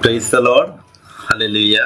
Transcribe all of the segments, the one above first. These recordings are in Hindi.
Praise the Lord, hallelujah.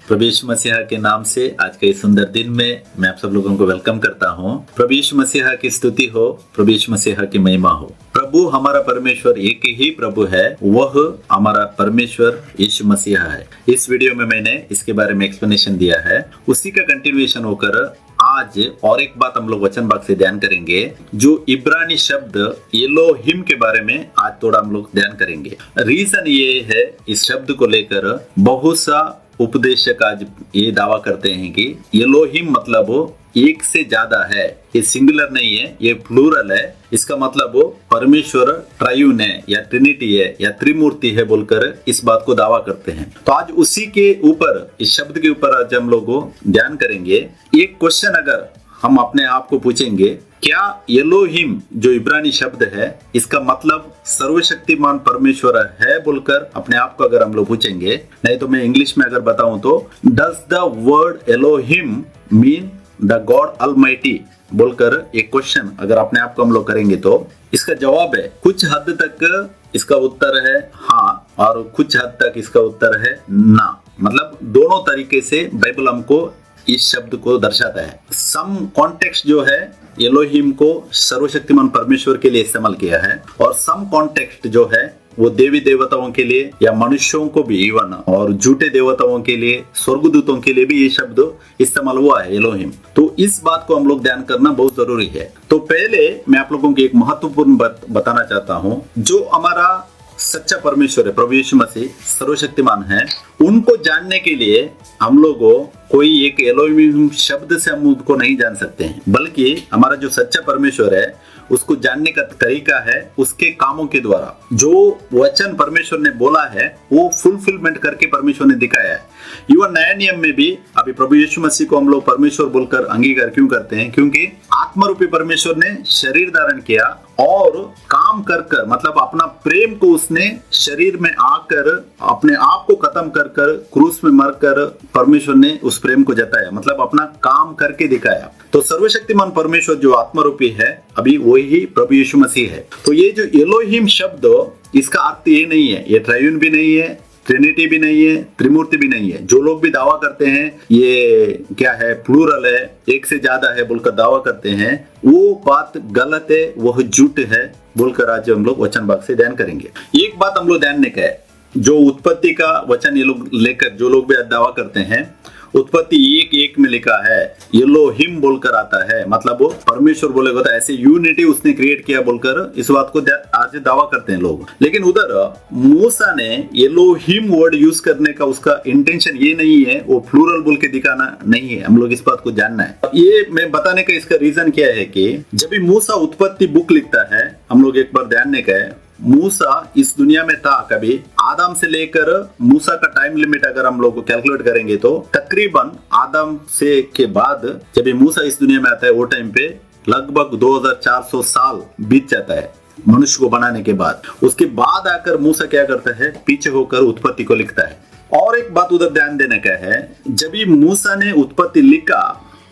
प्रभु यीशु मसीह के नाम से आज के इस सुंदर दिन में मैं आप सब लोगों को वेलकम करता हूं। प्रभु यीशु मसीह की स्तुति हो, प्रभु यीशु मसीह की महिमा हो। प्रभु हमारा परमेश्वर एक ही प्रभु है, वह हमारा परमेश्वर यीशु मसीह है। इस वीडियो में मैंने इसके बारे में एक्सप्लेनेशन दिया है, उसी का कंटिन्यूएशन होकर आज और एक बात हम लोग वचन भाग से ध्यान करेंगे, जो इब्रानी शब्द एलोहिम के बारे में आज थोड़ा हम लोग ध्यान करेंगे। रीजन ये है, इस शब्द को लेकर बहुत सा उपदेशक आज ये दावा करते हैं कि एलोहिम मतलब एक से ज्यादा है, ये सिंगुलर नहीं है, ये प्लूरल है। इसका मतलब परमेश्वर ट्रायून है या ट्रिनिटी है या त्रिमूर्ति है बोलकर इस बात को दावा करते हैं। तो आज उसी के ऊपर, इस शब्द के ऊपर आज हम लोग ध्यान करेंगे। एक क्वेश्चन अगर हम अपने आप को पूछेंगे, क्या एलोहिम जो इब्रानी शब्द है इसका मतलब सर्वशक्तिमान परमेश्वर है बोलकर अपने आप को अगर हम लोग पूछेंगे, नहीं तो मैं इंग्लिश में अगर बताऊं तो does the word Elohim mean the God almighty बोलकर एक क्वेश्चन अगर अपने आप को हम लोग करेंगे तो इसका जवाब है कुछ हद तक इसका उत्तर है हाँ, और कुछ हद तक इसका उत्तर है ना। मतलब दोनों तरीके से बाइबल हमको इस शब्द को दर्शाता है। सम कॉन्टेक्स्ट जो है एलोहिम को सर्वशक्तिमान परमेश्वर के लिए इस्तेमाल किया है, और सम कॉन्टेक्स्ट जो है वो देवी देवताओं के लिए या मनुष्यों को भी इवन, और झूठे देवताओं के लिए, स्वर्गदूतों के लिए भी ये शब्द इस्तेमाल हुआ है एलोहिम। तो इस बात को हम लोग ध्यान करना बहुत जरूरी है। तो पहले मैं आप लोगों की एक महत्वपूर्ण बात बताना चाहता हूँ। जो हमारा सच्चा परमेश्वर है, प्रभु यीशु मसीह सर्वशक्तिमान है, उनको जानने के लिए हम लोगों कोई एक एलोहिम शब्द से हम उनको नहीं जान सकते हैं, बल्कि हमारा जो सच्चा परमेश्वर है उसको जानने का तरीका है उसके कामों के द्वारा। जो वचन परमेश्वर ने बोला है वो फुलफिलमेंट करके परमेश्वर ने दिखाया है। इवन नया नियम में भी अभी प्रभु यीशु मसीह को हम लोग परमेश्वर बोलकर अंगीकार क्यों करते हैं? क्योंकि आत्मरूपी परमेश्वर ने शरीर धारण किया और काम कर कर, मतलब अपना प्रेम को उसने शरीर में आकर अपने आप को खत्म कर कर क्रूस में मरकर परमेश्वर ने उस प्रेम को जताया, मतलब अपना काम करके दिखाया। तो सर्वशक्तिमान परमेश्वर जो आत्मरूपी है अभी वही प्रभु यीशु मसीह है। तो ये जो एलोहिम शब्द, इसका अर्थ ये नहीं है, ये ट्रायून भी नहीं है, ट्रिनिटी भी नहीं है, त्रिमूर्ति भी नहीं है। जो लोग भी दावा करते हैं ये क्या है, प्लूरल है, एक से ज्यादा है बोलकर दावा करते हैं, वो बात गलत है, वह झूठ है बोलकर आज हम लोग वचन भाग से ध्यान करेंगे। एक बात हम लोग ध्यान देने का है, जो उत्पत्ति का वचन ये लोग लेकर जो लोग भी दावा करते हैं, उत्पत्ति 1:1 में लिखा है एलोहिम बोलकर आता है, मतलब वो परमेश्वर बोलेगा तो ऐसे यूनिटी उसने क्रिएट किया बोलकर इस बात को आज दावा करते हैं लोग। लेकिन उधर मूसा ने एलोहिम वर्ड यूज करने का उसका इंटेंशन ये नहीं है, वो प्लूरल बोल के दिखाना नहीं है। हम लोग इस बात को जानना है। ये मैं बताने का इसका रीजन क्या है कि जब भी मूसा उत्पत्ति बुक लिखता है, हम लोग एक बार ध्यान देने का है, मूसा इस दुनिया में था कभी आदम से लेकर मूसा का टाइम लिमिट अगर हम लोग कैलकुलेट करेंगे तो तकरीबन आदम से के बाद जब मूसा इस दुनिया में आता है वो टाइम पे लगभग 2400 साल बीत जाता है मनुष्य को बनाने के बाद। उसके बाद आकर मूसा क्या करता है, पीछे होकर उत्पत्ति को लिखता है। और एक बात उधर ध्यान देने का है, जब भी मूसा ने उत्पत्ति लिखा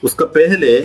उसका पहले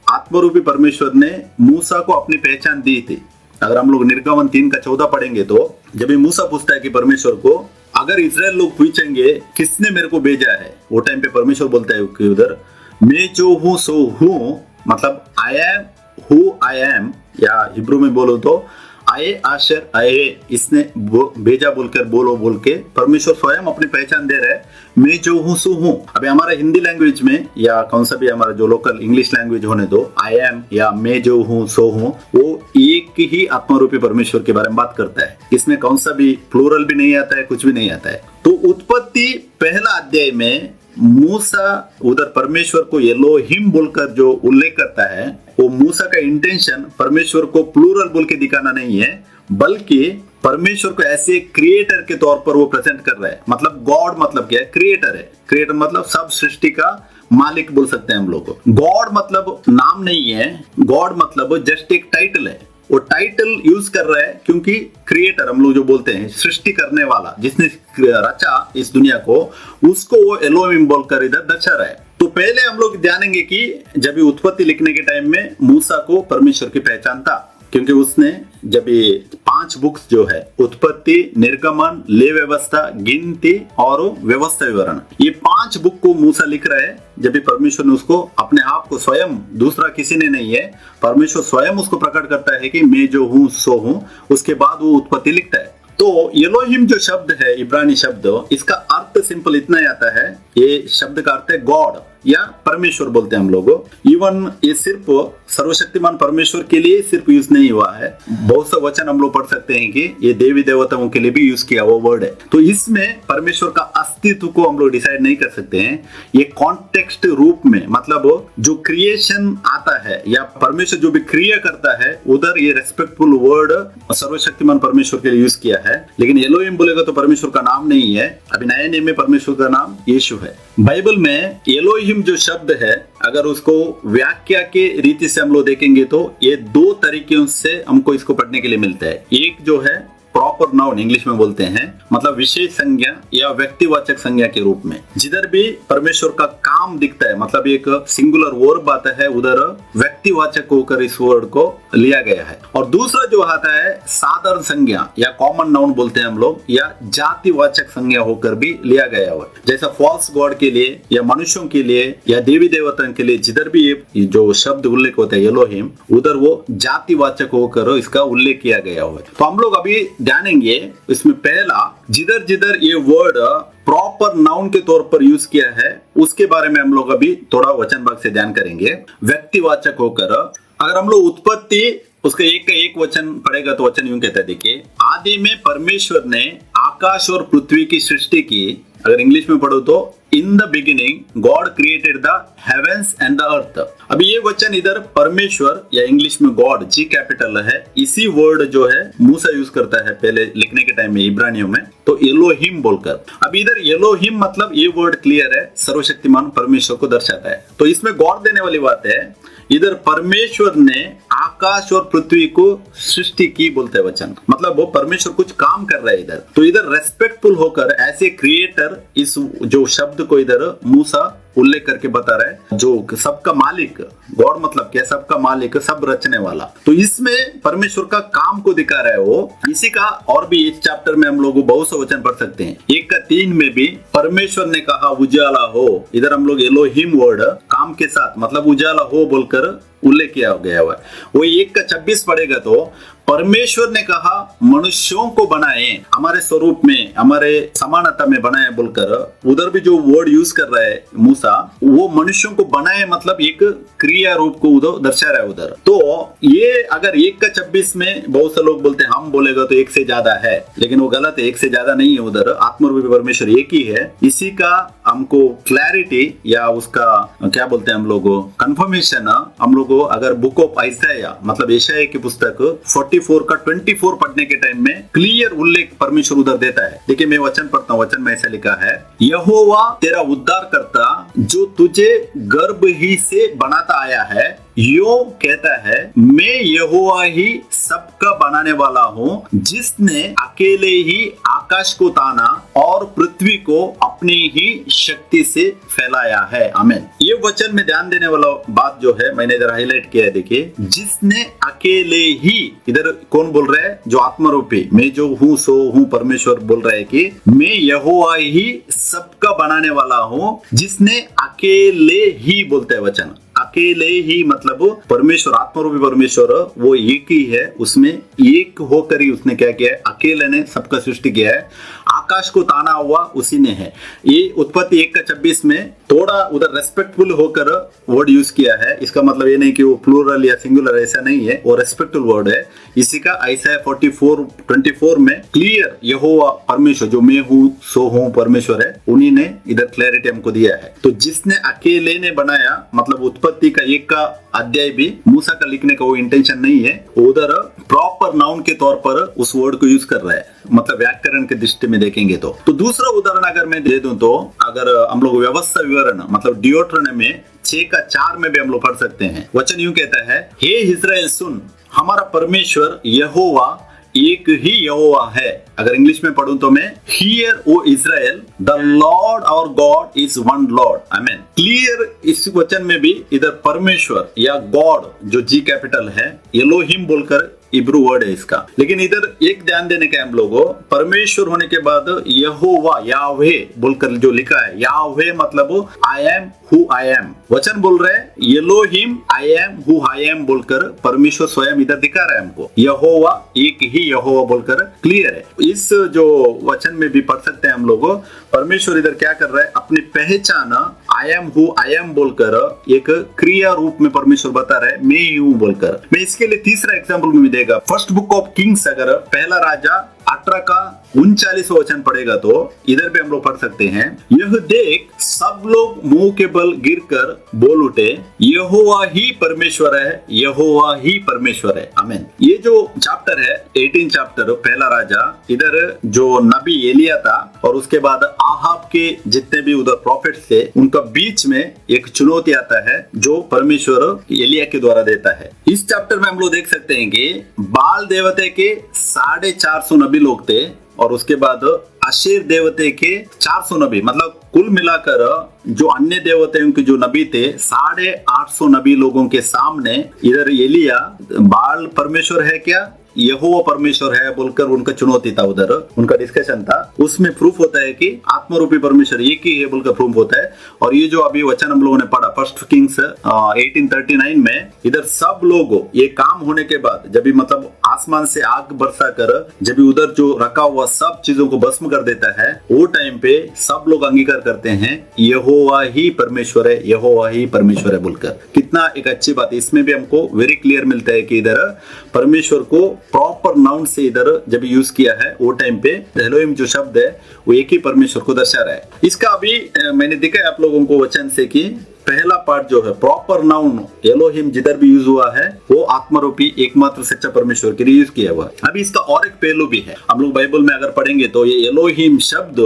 आत्मरूपी परमेश्वर ने मूसा को अपनी पहचान दी थी। अगर हम लोग निर्गमन 3:14 पढ़ेंगे तो जब मूसा पूछता है कि परमेश्वर को, अगर इस्राएल लोग पूछेंगे किसने मेरे को भेजा है, वो टाइम पे परमेश्वर बोलता है कि उधर मैं जो हूँ सो हूँ, मतलब I am who I am, या हिब्रू में बोलो तो आए आशर आए, इसने भेजा बोलकर बोल के परमेश्वर स्वयं अपनी पहचान दे रहे हैं, मैं जो हूँ सो हूँ। अभी हमारा हिंदी लैंग्वेज में या कौन सा भी हमारा जो लोकल इंग्लिश लैंग्वेज होने दो, आई एम या मैं जो हूँ सो हूँ, वो एक ही आत्मरूपी परमेश्वर के बारे में बात करता है। इसमें कौन सा भी प्लूरल भी नहीं आता है, कुछ भी नहीं आता है। तो उत्पत्ति पहला अध्याय में मूसा उधर परमेश्वर को एलोहिम बोलकर जो उल्लेख करता है, वो मूसा का इंटेंशन परमेश्वर को प्लूरल बोल के दिखाना नहीं है, बल्कि परमेश्वर को ऐसे क्रिएटर के तौर पर वो प्रेजेंट कर रहा है। मतलब गॉड मतलब क्या है, क्रिएटर है। क्रिएटर मतलब सब सृष्टि का मालिक बोल सकते हैं हम लोग। गॉड मतलब नाम नहीं है, गॉड मतलब जस्ट एक टाइटल है। वो टाइटल यूज कर रहा है क्योंकि क्रिएटर हम लोग जो बोलते हैं, सृष्टि करने वाला, जिसने रचा इस दुनिया को, उसको वो एलोहिम बोलकर इधर दर्शा रहा है। तो पहले हम लोग जानेंगे कि जब उत्पत्ति लिखने के टाइम में मूसा को परमेश्वर की पहचान था। क्योंकि उसने जब ये 5 बुक्स जो है उत्पत्ति, निर्गमन, ले व्यवस्था, गिनती और व्यवस्था विवरण, ये 5 बुक को मूसा लिख रहा है। जब भी परमेश्वर ने उसको अपने आप को स्वयं, दूसरा किसी ने नहीं है, परमेश्वर स्वयं उसको प्रकट करता है कि मैं जो हूँ सो हूँ। उसके बाद वो उत्पत्ति लिखता है। तो एलोहिम जो शब्द है, इब्रानी शब्द, इसका अर्थ सिंपल इतना ही आता है, ये शब्द का अर्थ है गॉड या परमेश्वर बोलते हैं हम लोग। इवन ये सिर्फ सर्वशक्तिमान परमेश्वर के लिए सिर्फ यूज नहीं हुआ है, बहुत सा वचन हम लोग पढ़ सकते हैं कि ये देवी देवताओं के लिए भी यूज किया वो वर्ड है। तो इसमें परमेश्वर का अस्तित्व को हम लोग डिसाइड नहीं कर सकते हैं। ये कॉन्टेक्स्ट रूप में, मतलब जो क्रिएशन आता है या परमेश्वर जो भी क्रिया करता है, उधर ये रेस्पेक्टफुल वर्ड सर्वशक्तिमान परमेश्वर के लिए यूज किया है। लेकिन एलोहिम बोलेगा तो परमेश्वर का नाम नहीं है। अभी नए नियम में परमेश्वर का नाम यीशु है। बाइबल में एलोहिम जो शब्द है, अगर उसको व्याख्या के रीति से हम लोग देखेंगे तो ये 2 तरीकों से हमको इसको पढ़ने के लिए मिलता है। एक जो है प्रॉपर नाउन इंग्लिश में बोलते हैं, मतलब विशेष संज्ञा या व्यक्तिवाचक संज्ञा के रूप में। जिधर भी परमेश्वर का काम दिखता है, मतलब एक सिंगुलर वर्ब आता है, उधर व्यक्तिवाचक होकर इस वर्ड को लिया गया है। और दूसरा जो आता है साधारण संज्ञा या कॉमन नाउन बोलते हैं हम लोग, या जातिवाचक संज्ञा होकर भी लिया गया हुआ। जैसा फॉल्स गॉड के लिए या मनुष्यों के लिए या देवी देवताओं के लिए जिधर भी ये जो शब्द उल्लेख होता है एलोहिम, उधर वो जातिवाचक होकर इसका उल्लेख किया गया हुआ है। तो हम लोग अभी जानेंगे इसमें पहला, जिधर जिधर ये वर्ड प्रॉपर नाउन के तौर पर यूज किया है उसके बारे में हम लोग अभी थोड़ा वचन भाग से ध्यान करेंगे। व्यक्तिवाचक होकर अगर हम लोग उत्पत्ति उसका एक का एक वचन पढ़ेगा तो वचन यूं कहता है, देखिए, आदि में परमेश्वर ने आकाश और पृथ्वी की सृष्टि की। अगर इंग्लिश में पढ़ो तो in the beginning God created the heavens and the earth. अभी ये वचन इधर परमेश्वर या इंग्लिश में गॉड, जी कैपिटल है, इसी वर्ड जो है मूसा यूज करता है पहले लिखने के टाइम में इब्रानियों में, तो एलोहिम बोलकर। अब इधर एलोहिम मतलब ये वर्ड क्लियर है, सर्वशक्तिमान परमेश्वर को दर्शाता है। तो इसमें गौर देने वाली बात है, इधर परमेश्वर ने आकाश और पृथ्वी को सृष्टि की बोलते हैं वचन, मतलब वो परमेश्वर कुछ काम कर रहा है इधर। तो इधर रेस्पेक्टफुल होकर ऐसे क्रिएटर, इस जो शब्द को इधर मूसा उल्लेख करके बता रहा है, जो सबका मालिक, गॉड मतलब क्या, सबका मालिक, सब रचने वाला। तो इसमें परमेश्वर का काम को दिखा रहा है वो। इसी का और भी इस चैप्टर में हम लोग बहुत से वचन पढ़ सकते हैं। 1:3 में भी परमेश्वर ने कहा उजाला हो, इधर हम लोग एलोहिम वर्ड काम के साथ मतलब उजाला हो बोलकर उल्लेख किया गया हुआ है। वो 1:26 पढ़ेगा तो परमेश्वर ने कहा मनुष्यों को बनाए, हमारे स्वरूप में, हमारे समानता में बनाए बोलकर, उधर भी जो वर्ड यूज कर रहा है मूसा, वो मनुष्यों को बनाए मतलब एक क्रिया रूप को उधर दर्शा रहा है उधर। तो ये अगर 1:26 में बहुत से लोग बोलते हैं, हम बोलेगा तो 1 से ज्यादा है, लेकिन वो गलत है, 1 से ज्यादा नहीं है। उधर आत्मरूपी परमेश्वर एक ही है। इसी का हमको क्लैरिटी या उसका क्या बोलते हैं हम लोग, कंफर्मेशन हम लोग अगर बुक ऑफ आइसाया मतलब यशायाह की पुस्तक 44 का 24 पढ़ने के टाइम में क्लियर उल्लेख परमेश्वर उधर देता है। देखिए मैं वचन पढ़ता हूँ, वचन में ऐसा लिखा है, यहोवा तेरा उद्धार करता जो तुझे गर्भ ही से बनाता आया है, यो कहता है मैं यहोवा ही सबका बनाने वाला हूँ, जिसने अकेले ही आकाश को ताना और पृथ्वी को अपनी ही शक्ति से फैलाया है। आमीन। ये वचन में ध्यान देने वाला बात जो है मैंने इधर हाईलाइट किया है, देखिए, जिसने अकेले ही, इधर कौन बोल रहा है, जो आत्मरूपी मैं जो हूँ सो हूँ परमेश्वर बोल रहा है कि मैं यहोवा ही सबका बनाने वाला हूँ, जिसने अकेले ही बोलते हैं वचन, अकेले ही मतलब परमेश्वर, आत्मरूपी परमेश्वर वो एक ही है, उसमें एक होकर ही उसने क्या किया है, अकेले ने सबका सृष्टि किया है। आकाश को ताना हुआ उसी ने है। ये उत्पत्ति 1:26 में थोड़ा उधर रेस्पेक्टफुल होकर वर्ड यूज किया है। इसका मतलब ये नहीं कि वो प्लूरल या सिंगुलर, ऐसा नहीं है, वो रेस्पेक्टफुल वर्ड है। इसी का आइसाया 44:24 में क्लियर यहोवा परमेश्वर जो मैं हूँ सो हूँ परमेश्वर है, उन्हीं ने इधर क्लैरिटी हमको दिया है। तो जिसने अकेले ने बनाया मतलब उत्पत्ति का 1 का अध्याय भी मूसा का लिखने का वो इंटेंशन नहीं है, उधर प्रॉपर नाउन के तौर पर उस वर्ड को यूज कर रहा है, मतलब व्याकरण के दृष्टि में देखेंगे तो दूसरा उदाहरण अगर मैं दे दूं तो अगर हम लोग व्यवस्था विवरण मतलब ड्यूटरोनॉमी में 6:4 में भी हम लोग पढ़ सकते हैं। वचन यूं कहता है, हे इस्राएल सुन, हमारा परमेश्वर यहोवा एक ही यहोवा है। अगर इंग्लिश में पढ़ूं तो मैं, hear O Israel the Lord our God is one Lord. आमीन। क्लियर इस वचन में भी इधर परमेश्वर या गॉड जो जी कैपिटल है एलोहिम बोलकर इब्रू वर्ड है इसका। लेकिन इधर एक ध्यान देने का हम लोगों, परमेश्वर होने के बाद यहोवा यावे बोलकर जो लिखा है, यावे मतलब I am who I am. वचन बोल रहे हैं Elohim I am who I am बोलकर परमेश्वर स्वयं इधर दिखा रहा है हमको। यहोवा एक ही यहोवा बोलकर क्लियर है। इस जो वचन में भी पढ़ सकते हैं हम लोग, परमेश्वर इधर क्या कर रहा है, अपनी पहचान I am who I am बोलकर एक क्रिया रूप में परमेश्वर बता रहा है, मैं ही हूं बोलकर। मैं इसके लिए तीसरा एग्जाम्पल में देगा, फर्स्ट बुक ऑफ किंग्स, अगर पहला राजा 18 का 39 वचन पढ़ेगा तो इधर भी हम लोग पढ़ सकते हैं, यह देख सब लोग मुंह के बल गिरकर बोल उठे, यहोवा ही परमेश्वर है, यहोवा ही परमेश्वर है, आमीन। ये जो चैप्टर है 18 चैप्टर पहला राजा, इधर जो नबी एलिया था और उसके बाद आहाब के जितने भी उधर प्रॉफिट्स थे, उनका बीच में एक चुनौती आता है जो परमेश्वर एलिया के द्वारा देता है। इस चैप्टर में हम लोग देख सकते हैं कि बाल देवते के 450 नबी लोग थे और उसके बाद अशेर देवते के 400 नबी, मतलब कुल मिलाकर जो अन्य देवताओं के जो नबी थे 850 नबी लोगों के सामने इधर एलिया बाल परमेश्वर है क्या, यहोवा परमेश्वर है बोलकर उनका चुनौती था, उधर उनका डिस्कशन था। उसमें प्रूफ होता है कि आत्मरूपी परमेश्वर एक ही है बोलकर प्रूफ होता है। और ये जो अभी वचन हम लोगों ने पढ़ा फर्स्ट किंग्स 1839 में, इधर सब लोग ये काम होने के बाद जब भी मतलब आसमान से आग बरसा कर जब भी उधर जो रखा हुआ सब चीजों को भस्म कर देता है, वो टाइम पे सब लोग अंगीकार करते हैं यहोवा ही परमेश्वर है, यहोवा ही परमेश्वर है बोलकर। कितना एक अच्छी बात है। इसमें भी हमको वेरी क्लियर मिलता है कि इधर परमेश्वर को प्रॉपर नाउन से इधर जब यूज किया है, वो टाइम पे एलोहिम जो शब्द है वो एक ही परमेश्वर को दर्शा रहा है। इसका अभी मैंने दिखा है आप लोगों को वचन से कि पहला पार्ट जो है प्रॉपर नाउन एलोहिम जिधर भी यूज हुआ है वो आत्मरूपी एकमात्र सच्चा परमेश्वर के लिए यूज किया हुआ है। अभी इसका और एक पहलू भी है, हम लोग बाइबल में अगर पढ़ेंगे तो ये एलोहिम शब्द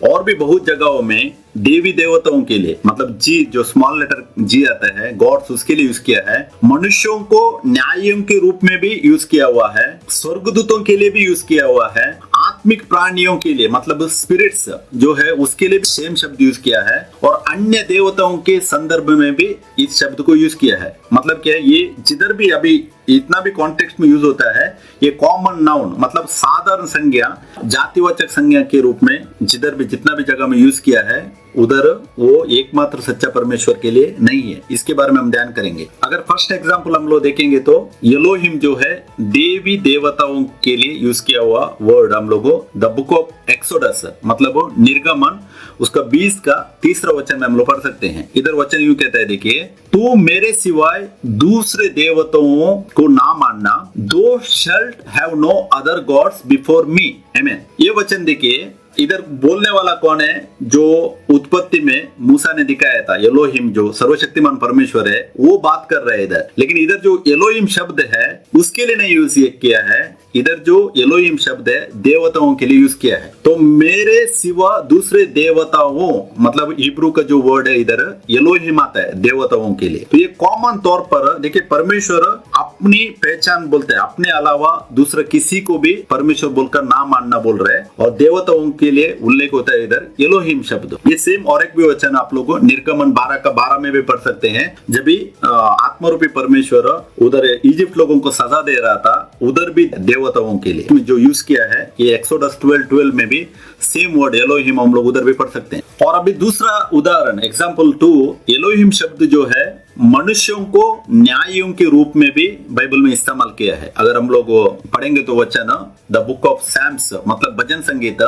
और भी बहुत जगहों में देवी देवताओं के लिए, मतलब जी जो स्मॉल लेटर जी आता है, गॉड्स, उसके लिए यूज किया है। मनुष्यों को न्यायियों के रूप में भी यूज किया हुआ है, स्वर्गदूतों के लिए भी यूज किया हुआ है, आत्मिक प्राणियों के लिए मतलब स्पिरिट्स जो है उसके लिए भी सेम शब्द यूज किया है, और अन्य देवताओं के संदर्भ में भी इस शब्द को यूज किया है। मतलब क्या है, ये जिधर भी अभी इतना भी कॉन्टेक्स्ट में यूज होता है, ये कॉमन नाउन मतलब साधारण संज्ञा, जातिवाचक संज्ञा के रूप में जिधर भी जितना भी जगह में यूज किया है, उधर वो एकमात्र सच्चा परमेश्वर के लिए नहीं है। इसके बारे में हम ध्यान करेंगे। अगर फर्स्ट एग्जांपल हम लोग देखेंगे तो एलोहिम जो है देवी देवताओं के लिए यूज किया हुआ वर्ड हम लोगों द बुक ऑफ एक्सोडस मतलब निर्गमन उसका 20 का 3रा वचन में हम लोग पढ़ सकते हैं। इधर वचन यूं कहता है, देखिए, तू मेरे सिवाय दूसरे देवताओं को ना मानना, thou shalt have no other gods before me, आमीन। ये वचन देखिए, इधर बोलने वाला कौन है, जो उत्पत्ति में मूसा ने दिखाया था, एलोहिम जो सर्वशक्तिमान परमेश्वर है वो बात कर रहा है इधर। लेकिन इधर जो एलोहिम शब्द है उसके लिए नहीं यूज किया है, इधर जो एलोहिम शब्द है देवताओं के लिए यूज किया है। तो मेरे सिवा दूसरे देवताओं मतलब हिब्रू का जो वर्ड है इधर एलोहिम आता है देवताओं के लिए। तो ये कॉमन तौर पर देखिए परमेश्वर अपनी पहचान बोलते हैं, अपने अलावा दूसरा किसी को भी परमेश्वर बोलकर ना मानना बोल रहे हैं, और देवताओं के लिए उल्लेख होता है इधर एलोहिम शब्द। ये सेम और एक भी वचन आप लोगों निर्गमन 12 का 12 में भी पढ़ सकते हैं, जब भी आत्मरूपी परमेश्वर उधर इजिप्ट लोगों को सजा दे रहा था, उधर भी देवताओं के लिए जो यूज किया है, ये एक्सोडस 12:12 में भी सेम वर्ड एलोहिम हम लोग उधर भी पढ़ सकते हैं। और अभी दूसरा उदाहरण एग्जांपल 2, एलोहिम शब्द जो है मनुष्यों को न्यायियों के रूप में भी बाइबल में इस्तेमाल किया है। अगर हम लोग पढ़ेंगे तो वचन द बुक ऑफ सैम्स मतलब भजन संगीत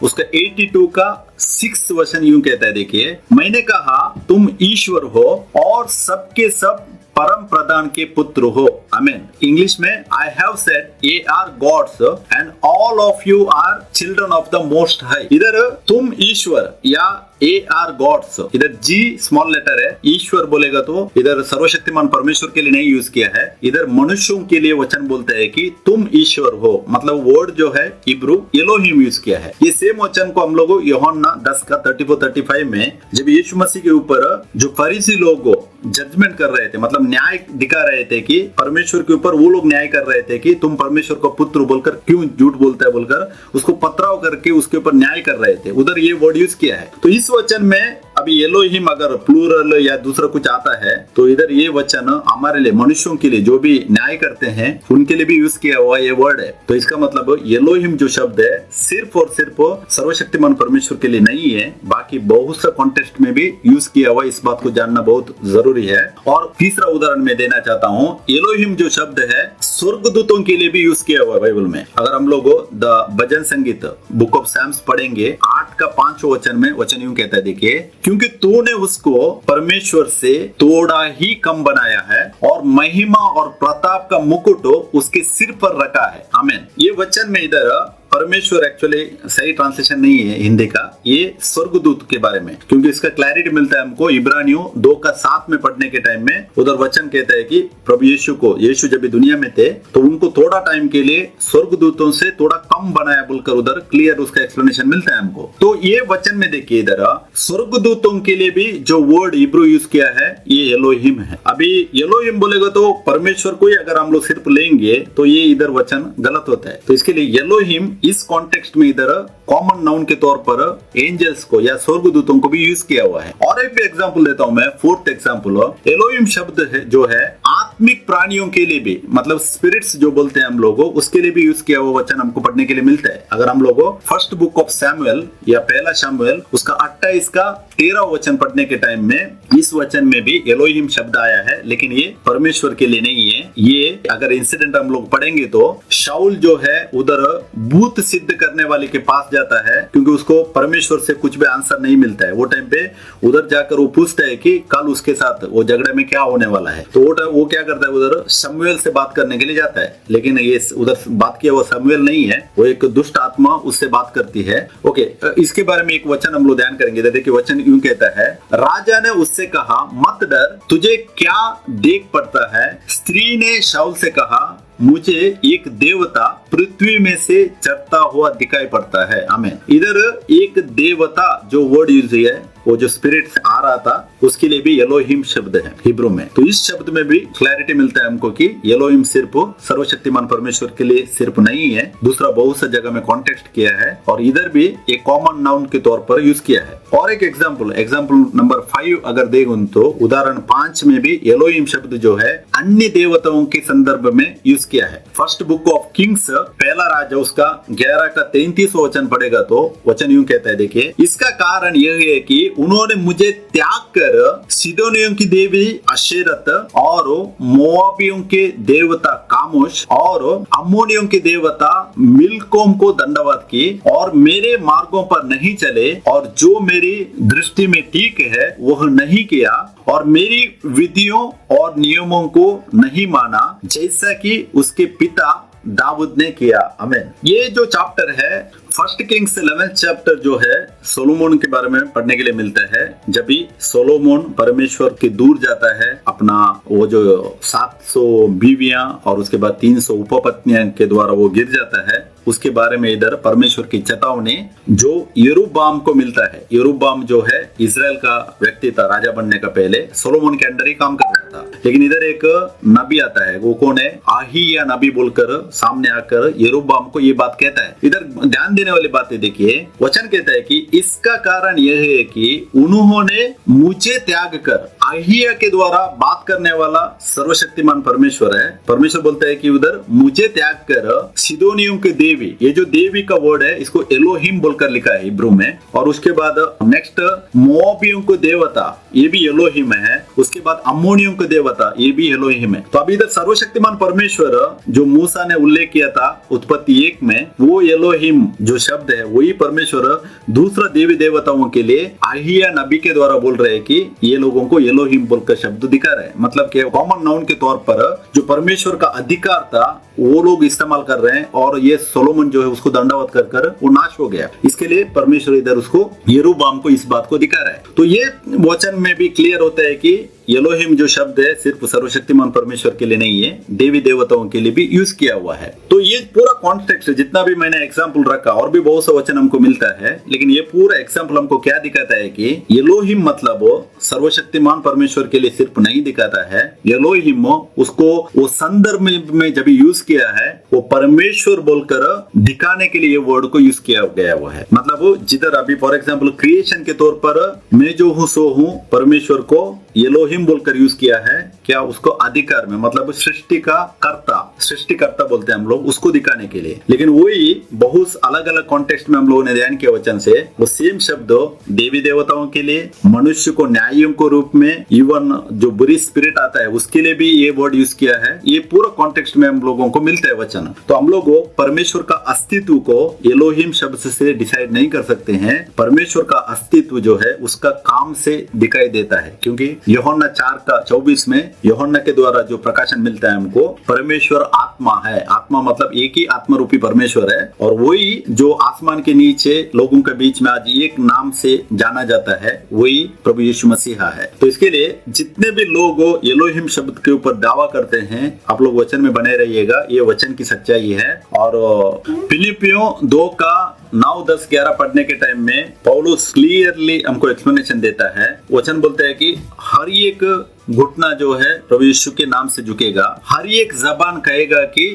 उसका 82 का 6 वचन यूं कहता है, देखिए, मैंने कहा तुम ईश्वर हो और सबके सब परम प्रधान के पुत्र हो, आमीन। इंग्लिश में I have said ye are gods and all of you are children of the most high. इधर तुम ईश्वर या ए आर गॉड्स, इधर जी स्मॉल लेटर है, ईश्वर बोलेगा तो इधर सर्वशक्तिमान परमेश्वर के लिए नहीं यूज किया है, इधर मनुष्यों के लिए वचन बोलता है कि तुम ईश्वर हो, मतलब वर्ड जो है इब्रू एलोहिम यूज किया है। ये सेम वचन को हम लोग यूहन्ना 10 का 34-35 में जब यीशु मसीह के ऊपर जो फरीसी लोग जजमेंट कर रहे थे, मतलब न्याय दिखा रहे थे कि परमेश्वर के ऊपर वो लोग न्याय कर रहे थे कि तुम परमेश्वर को पुत्र बोलकर क्यों झूठ बोलता है बोलकर उसको पथराव करके उसके ऊपर न्याय कर रहे थे, उधर ये वर्ड यूज किया है। तो इस वचन में अभी एलोहिम अगर प्लूरल या दूसरा कुछ आता है तो इधर ये वचन हमारे लिए, मनुष्यों के लिए जो भी न्याय करते हैं उनके लिए भी यूज किया हुआ ये वर्ड है। तो इसका मतलब एलोहिम जो शब्द है सिर्फ और सिर्फ सर्वशक्तिमान परमेश्वर के लिए नहीं है, बाकी बहुत सा कॉन्टेक्स्ट में भी यूज किया हुआ। इस बात को जानना बहुत जरूरी है। और तीसरा उदाहरण मैं देना चाहता हूँ, एलोहिम जो शब्द है स्वर्गदूतों के लिए भी यूज किया हुआ है बाइबल में। अगर हम लोग द भजन संगीत बुक ऑफ सैम्स पढ़ेंगे 8 का 5 वचन में वचन यूं कहता है, देखिए, क्योंकि तूने उसको परमेश्वर से थोड़ा ही कम बनाया है और महिमा और प्रताप का मुकुट उसके सिर पर रखा है। आमीन। ये वचन में इधर परमेश्वर एक्चुअली सही ट्रांसलेशन नहीं है हिंदी का, ये स्वर्गदूत के बारे में, क्योंकि इसका क्लैरिटी मिलता है हमको इब्रानियों 2 का 7 में पढ़ने के टाइम में। उधर वचन कहता है कि प्रभु यीशु जब भी दुनिया में थे तो उनको थोड़ा टाइम के लिए स्वर्गदूतों से थोड़ा कम बनाया बोलकर उधर क्लियर उसका एक्सप्लेनेशन मिलता है हमको। तो ये वचन में देखिए इधर स्वर्गदूतों के लिए भी जो वर्ड इब्रू यूज किया है ये एलोहिम है। अभी एलोहिम बोलेगा तो परमेश्वर को ही अगर हम लोग सिर्फ लेंगे तो ये इधर वचन गलत होता है। तो इसके लिए एलोहिम इस कॉन्टेक्स्ट में इधर कॉमन नाउन के तौर पर एंजल्स को या स्वर्गदूतों को भी यूज किया हुआ है। और एक भी एग्जांपल देता हूं मैं, फोर्थ एग्जांपल, एलोहिम शब्द है जो है आत्मिक प्राणियों के लिए भी, मतलब स्पिरिट्स जो बोलते हैं हम लोगों, उसके लिए भी यूज किया हुआ वचन हमको पढ़ने के लिए मिलता है। अगर हम लोगों फर्स्ट बुक ऑफ सैमुएल या पहला शमूएल उसका 28 का 13 वचन पढ़ने के टाइम में इस वचन में भी एलोहिम शब्द आया है, लेकिन ये परमेश्वर के लिए नहीं है। ये अगर इंसिडेंट हम लोग पढ़ेंगे तो शाऊल जो है उधर भूत सिद्ध करने वाले के पास जाता है, क्योंकि उसको परमेश्वर से कुछ भी आंसर नहीं मिलता है। वो टाइम पे उधर जाकर वो पूछता है कि कल उसके साथ वो झगड़े में क्या होने वाला है। तो वो क्या करता है, उधर शमूएल से बात करने के लिए जाता है, लेकिन ये उधर बात किया वो शमूएल नहीं है, वो एक दुष्ट आत्मा उससे बात करती है। ओके, इसके बारे में एक वचन हम लोग ध्यान करेंगे। देखिए वचन यूं कहता है, राजा ने उससे कहा मत डर, तुझे क्या देख पड़ता है। स्त्री ने शाऊल से कहा मुझे एक देवता पृथ्वी में से चढ़ता हुआ दिखाई पड़ता है। आमीन। इधर एक देवता जो वर्ड यूज है, वो जो स्पिरिट आ रहा था उसके लिए भी एलोहिम शब्द है हिब्रू में। तो इस शब्द में भी क्लैरिटी मिलता है हमको कि एलोहिम सिर्फ सर्वशक्तिमान परमेश्वर के लिए सिर्फ नहीं है, दूसरा बहुत सा जगह में कॉन्टेक्स्ट किया है और इधर भी एक कॉमन नाउन के तौर पर यूज किया है। और एक एग्जाम्पल नंबर 5 अगर देखें तो उदाहरण 5 में भी एलोहिम शब्द जो है अन्य देवताओं के संदर्भ में यूज किया है। फर्स्ट बुक ऑफ किंग्स पहला राजा उसका 11 का 33 वचन पढ़ेगा तो वचन यूं कहता है, देखिए, इसका कारण यह है कि उन्होंने मुझे त्याग कर सीदोनियों की देवी अशेरत और मोआबियों के देवता कामोश और अम्मोनियों के देवता मिल्कोम को दंडवत की और मेरे मार्गों पर नहीं चले और जो मेरी दृष्टि में ठीक है वह नहीं किया और मेरी विधियों और नियमों को नहीं माना जैसा कि उसके पिता दाऊद ने किया। आमीन। ये जो चैप्टर है फर्स्ट किंग्स 11 चैप्टर जो है सोलोमोन के बारे में पढ़ने के लिए मिलता है। जब भी सोलोमोन परमेश्वर के दूर जाता है, अपना वो जो 700 बीवियां और उसके बाद 300 उपपत्नियां के द्वारा वो गिर जाता है, उसके बारे में इधर परमेश्वर की चेतावनी जो यरूब्बाम को मिलता है। यरूब्बाम जो है इजराइल का व्यक्ति था, राजा बनने का पहले सोलोमोन के अंडर ही काम करता था, लेकिन इधर एक नबी आता है, वो कौन है, आहिया नबी बोलकर सामने आकर यरूब्बाम को ये बात कहता है। इधर ध्यान देने वाली बातें देखिए, वचन कहता है कि इसका कारण यह है कि उन्होंने मुझे त्याग कर, आहिया के द्वारा बात करने वाला सर्वशक्तिमान परमेश्वर है। परमेश्वर बोलता है कि उधर मुझे त्याग कर सीदोनियों के देवी, ये जो देवी का वर्ड है इसको एलोहिम बोलकर लिखा है हिब्रू में, और उसके बाद नेक्स्ट मोआबियों को देवता, ये भी एलोहिम है, उसके बाद अम्मोनियों को देवता, ये भी एलोहिम है। तो अभी इधर सर्वशक्तिमान परमेश्वर जो मूसा ने उल्लेख किया था उत्पत्ति 1 में, वो एलोहिम जो शब्द है वही परमेश्वर दूसरा देवी देवताओं के लिए आहिया नबी के द्वारा बोल रहे हैं कि ये लोगों को एलोहिम बोलकर शब्द दिखा रहे हैं। मतलब कि कॉमन नाउन के तौर पर जो परमेश्वर का अधिकार था वो लोग इस्तेमाल कर रहे हैं और ये सोलोमन जो है उसको दंडवत कर कर वो नाश हो गया। इसके लिए परमेश्वर इधर उसको यरूब्बाम को इस बात को दिखा रहा है। तो ये वचन में भी क्लियर होता है कि एलोहिम जो शब्द है सिर्फ सर्वशक्तिमान परमेश्वर के लिए नहीं है, देवी देवताओं के लिए भी यूज किया हुआ है। तो ये पूरा कॉन्टेक्स्ट जितना भी मैंने एग्जाम्पल रखा, और भी बहुत सा वचन हमको मिलता है, लेकिन ये पूरा एग्जाम्पल हमको क्या दिखाता है कि एलोहिम मतलब सर्वशक्तिमान परमेश्वर के लिए सिर्फ नहीं दिखाता है। एलोहिम उसको वो संदर्भ में जब यूज किया है, वो परमेश्वर बोलकर दिखाने के लिए ये वर्ड को यूज किया गया हुआ है। मतलब जिधर अभी फॉर एग्जाम्पल क्रिएशन के तौर पर मैं जो हूँ सो हूँ, परमेश्वर को एलोहिम बोलकर यूज किया है, क्या उसको अधिकार में, मतलब सृष्टि का कर्ता, सृष्टिकर्ता बोलते हैं हम लोग, उसको दिखाने के लिए। लेकिन वही बहुत अलग अलग कॉन्टेक्स्ट में हम लोगों ने ध्यान किया वचन से, वो सेम शब्द देवी देवताओं के लिए, मनुष्य को न्यायियों को रूप में, इवन जो बुरी स्पिरिट आता है उसके लिए भी ये वर्ड यूज किया है। ये पूरा कॉन्टेक्स्ट में हम लोगों को मिलता है वचन। तो हम लोग परमेश्वर का अस्तित्व को एलोहिम शब्द से डिसाइड नहीं कर सकते हैं। परमेश्वर का अस्तित्व जो है उसका काम से दिखाई देता है, क्योंकि यूहन्ना 4:24 में यूहन्ना के द्वारा जो प्रकाशन मिलता है हमको, परमेश्वर आत्मा है। आत्मा मतलब एक ही आत्मा रूपी परमेश्वर है, और वही जो आसमान के नीचे लोगों के बीच में आज एक नाम से जाना जाता है, वही प्रभु यीशु मसीहा है। तो इसके लिए जितने भी लोग एलोहिम शब्द के ऊपर दावा करते हैं, आप लोग वचन में बने रहिएगा, ये वचन की सच्चाई है। और फिलिपियों 2:9-10-11 पढ़ने के टाइम में पौलुस क्लियरली हमको एक्सप्लेनेशन देता है। वचन बोलता है कि हर एक घुटना जो है प्रभु यीशु के नाम से झुकेगा, हर एक जबान कहेगा कि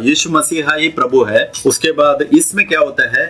यीशु मसीहा ही प्रभु है। उसके बाद इसमें क्या होता है,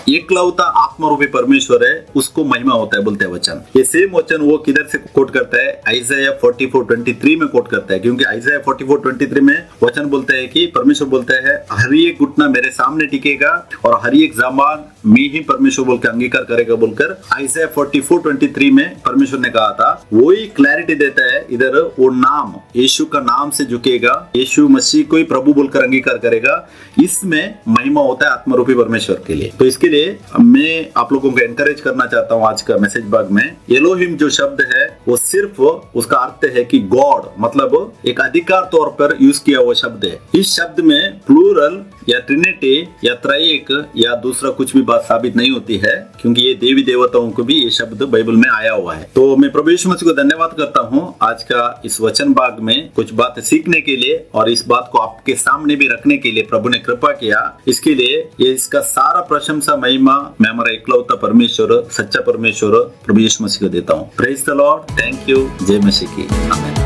एकलौता आत्मरूपी परमेश्वर है, उसको महिमा होता है बोलते हैं वचन। ये सेम वचन वो किधर से कोट करता है, आइज़ाया 44:23 में कोट करता है, क्योंकि आइज़ाया 44:23 में वचन बोलता है कि परमेश्वर बोलता है हर एक घुटना मेरे सामने टिकेगा और हर एक जबान मैं ही परमेश्वर बोलकर अंगीकार करेगा बोलकर आइज़ाया 44:23 में परमेश्वर ने कहा था। वही क्लैरिटी देता है इधर, वो नाम यीशु का नाम से झुकेगा, यीशु मसीह को ही प्रभु बोलकर अंगीकार करेगा, इसमें महिमा होता है आत्मरूपी परमेश्वर के लिए। तो इसके लिए मैं आप लोगों को एनकरेज करना चाहता हूं आज का मैसेज भाग में, एलोहिम जो शब्द है वो सिर्फ उसका अर्थ है कि गॉड, मतलब एक अधिकार तौर पर यूज किया हुआ शब्द है। इस शब्द में प्लूरल या ट्रिनिटी या त्रयेक या दूसरा कुछ भी बात साबित नहीं होती है, क्योंकि ये देवी देवताओं को भी ये शब्द बाइबल में आया हुआ है। तो मैं प्रभु यीशु मसीह को धन्यवाद करता हूँ आज का इस वचन भाग में कुछ बात सीखने के लिए, और इस बात को आपके सामने भी रखने के लिए प्रभु ने कृपा किया। इसके लिए ये इसका सारा प्रशंसा महिमा मैं हमारा एकलौता परमेश्वर, सच्चा परमेश्वर प्रभु यीशु मसीह को देता हूँ। Praise the Lord, thank you, जय मसीह की, आमीन।